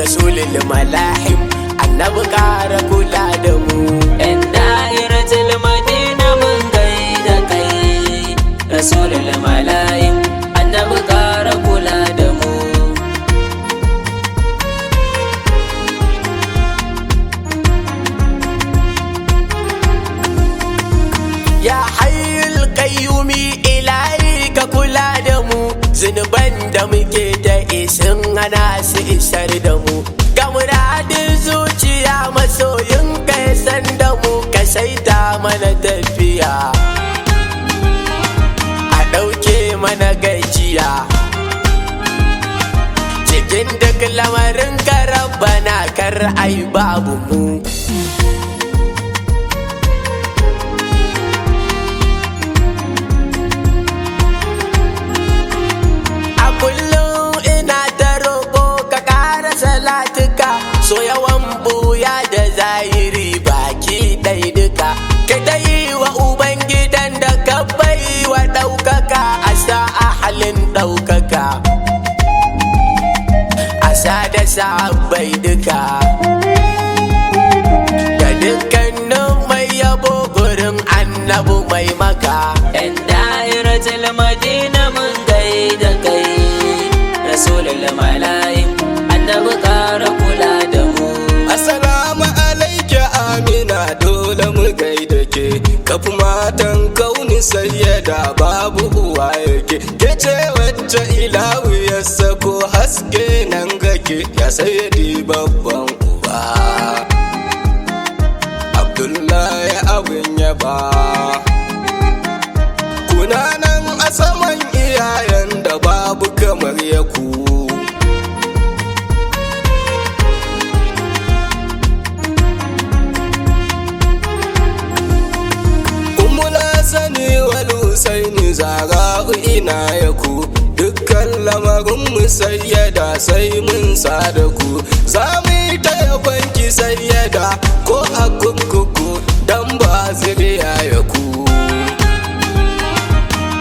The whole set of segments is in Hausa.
rasulul malahim annabi ƙara kula da mu. yan da'iratul madina mun gaida kai rasulul malahim annabi ƙara kula da mu. Ya hayyul qayyumi ilahi ka kula da mu, zunuban da muke da isin hana su isar da mu. Ga muradin zuciya masoyin ka ya san da mu, ka saita mana tafiya a ɗauke mana gajiya cikin duk lamarin ka rabbana kar ai babu mu. So yawan buya da zahiri baki ɗai duka, ka dai wa ubangidan da ka bai wa ɗaukaka, a sa a halin ɗaukaka, a sa da sahabbai duka, da dukkanin mai yabo gurin annabu mai maka. yan da'iratul madina mun gaida kai rasulul malahim annabi ƙara kula da mu. Assalamu alaika amina dole mu gaida ke, kafi matan kauni sayyada babu uwa yake, ke ce wacce ilahu ya sako haske nan gake, ya sayyadi babban uba Abdullahi abin yaba. Kuna nan a saman iyayen da babu kamar yaku, sani wal husaini zara'u ina yaku, dukkan lamarin mu sayyada sai mun sadaku, za mu yi ta yabanki sayyada ko a kurkuku dan ba zuriya yaku,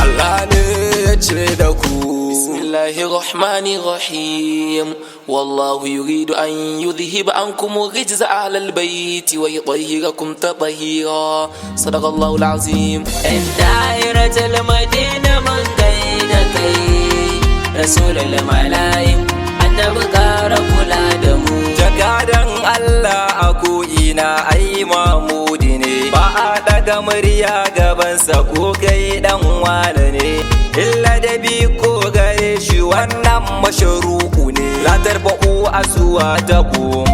Allah ne ya ce da ku. Bismillahirrahmanirrahim. والله يريد أن يذهب عنكم الرجز أهل البيت ويطهركم تطهيرا صدق الله العظيم. yan da'iratul madina mun gaida kai rasulul malahim annabi ƙara kula da mu. Jakadan Allah a ko'ina ai mamudi ne, ba a daga murya gabansa ko kai dan wane ne, illa da bi ko gare shi wannan masharu'u ne, la tarba'u aswatakum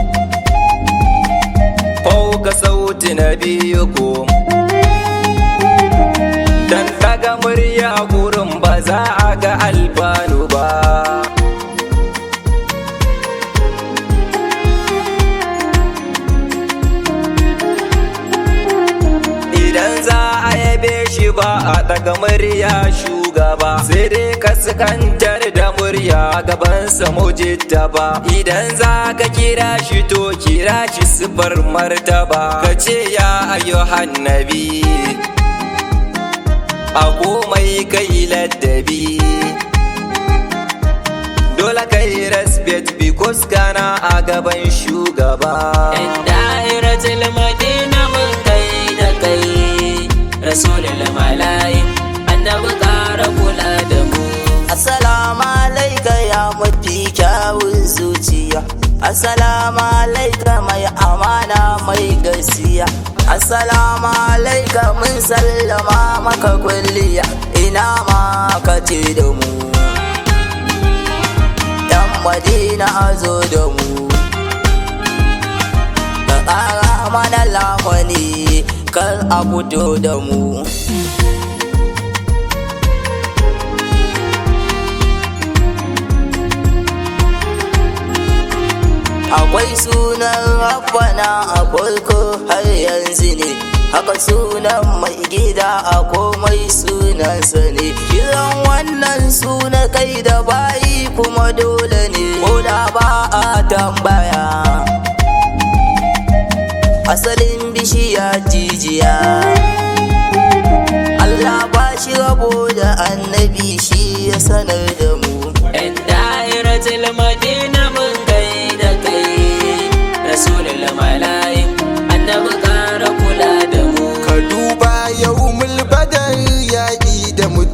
fawqa sauti nabiyikum, dan daga murya gurin ba za a ga alfanu ba. Idan za a yabe shi ba a daga murya shugaba, sai dai kaskantar da murya gabansa mujita ba. Idan za ka kira shi to kira shi sifar martaba, ka ce ya ayyuhan nabi a komai kai ladabi, dole kai respect because kana a gaban shugaba. yan da'iratul madina mun gaida kai rasulul malahim annabi ƙara kula da mu. Assalamu alaika ya mafi kyawun zuciya, assalamu alaika mai amana mai gaskiya, assalamu alaika mun sallama maka kulliya, ina ma ka ce da mu yan madina a zo da mu, ka ƙara mana lamani kar a fito da mu. Akwai sunan Rabbana a farko har yanzu ne, haka sunan mai gida a komai sunansa ne, kiran wannan suna kai da bayi kuma dole ne, ko da ba a tambaya. Asalin bishiya jijiya, Allah ba shi rabo da annabi shi ya sanar da mu. yan da'iratul madina mun gaida kai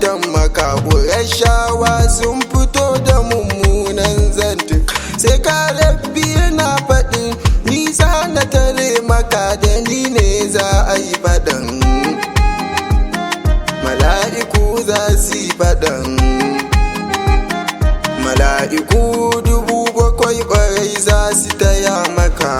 fatan maka shawa sun fito da mummunan zantin sai ka rabbi yana faɗin nisa na tare maka da ni ne za a yi faɗan mala'iku za su yi faɗan mala'iku 7,000 ƙwarai za su taya maka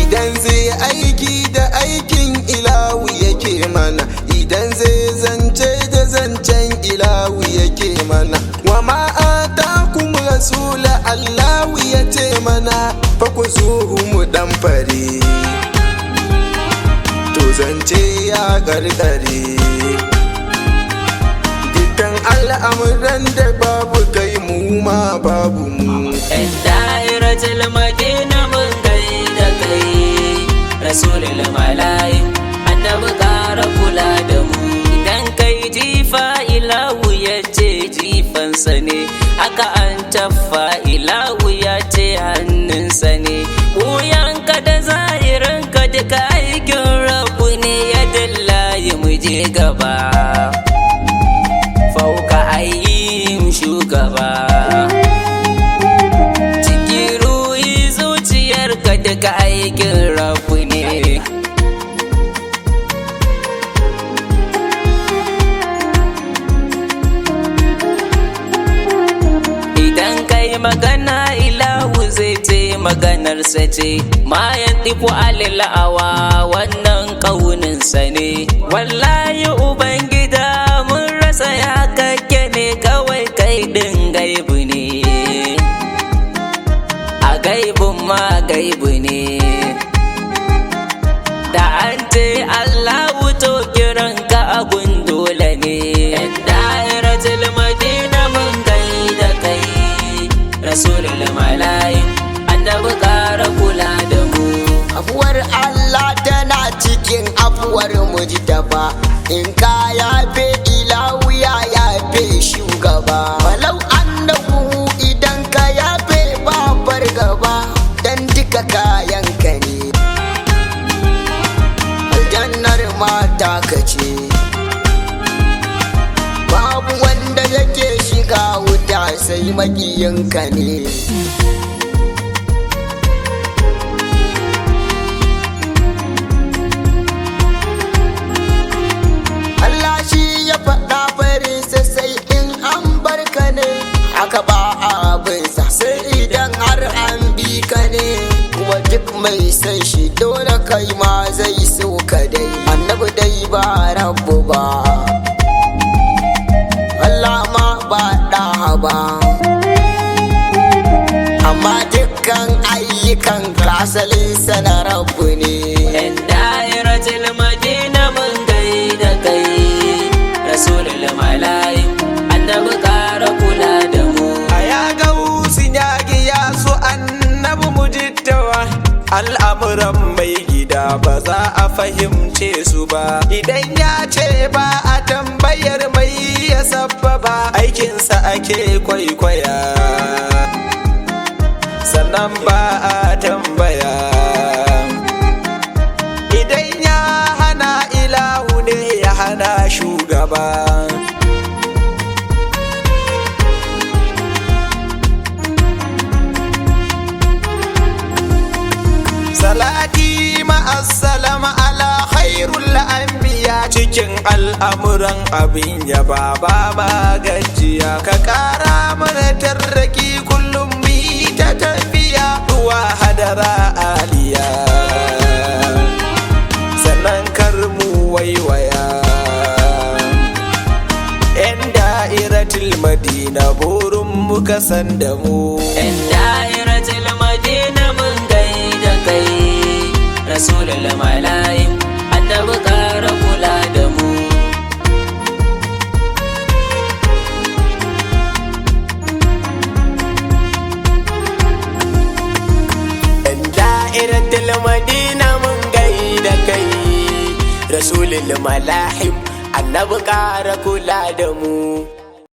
idan zai aiki da aikin ilahu yake mana idan zai zance da zancen ilahu yake mana wa ma'atakum rasula allahu ya ce mana fa ku zuhu mu dan fare to zance ya gargare dukkan al'amuran da babu kai mu ma babu mu da'iratul madina mun gaida kai rasulul malaik annabi kara kula da mu idan kai jifa ilahu ya ce jifansa ne aka an taffa ilahu ya ce hannunsa ne wuyanka da zahirinka duka aikin rabu ne ya dillahi mu je gaba fauka ayyin shugaba cikin ruhi zuciyarka duka aikin rabu ne idan kai magana ilahu zai ce maganarsa ce mayan tiku alilawa wannan ƙauninsa ne wallahi ubangida mun rasa ya kake ne kawai kai ɗin gaibu ne a gaibun ma gaibu ne da an ce allahu to kiranka agun dole ne da'iratul madina mun gaida kai rasulul malaik annabi kara kula da mu afuwar Allah tana cikin afuwar mujtaba in ka yafe ilahu ya yafe shugaba walau annahu idan ka yafe ba fargaba dan duka kayanka ne aljannar mata kace babu wanda yake shiga wuta sai makiyinka ne Allah shi ya faɗa farinsa sai in an barka ne aka ba abinsa sai idan har an bi ka ne kuma duk mai san shi dole kai ma zai so ka dai annabi dai ba rabu ba Allah ma ba ɗaha ba amma dukkan ayyukan kasalinsa na rabu ne da'iratul madina mun gaida kai rasulul malaik annabi kara kula da mu a ya ga wusin ya giya su annabi mujittawa al'amuran mai gida ba za a fahimce su ba idan ya ce ba a tambayar mai ya sabbaba aikinsa ake kwaikwaya sannan ba a tambaya idan ya hana ilahu ne ya hana shugaba salati ma'assalam ala khairul anbiya cikin al'amuran abin ya ba gajiya ka kara mana tarraki kullum mi ta tafiya ruwa hadara aliya sannan kar mu waiwaya yan da'iratul madina burin muka san da mu da'iratul madina mun gaida kai rasulul malaik annabi kara kula da mu da'iratul madina mun gaida kai rasulul malahim annabi kara kula da mu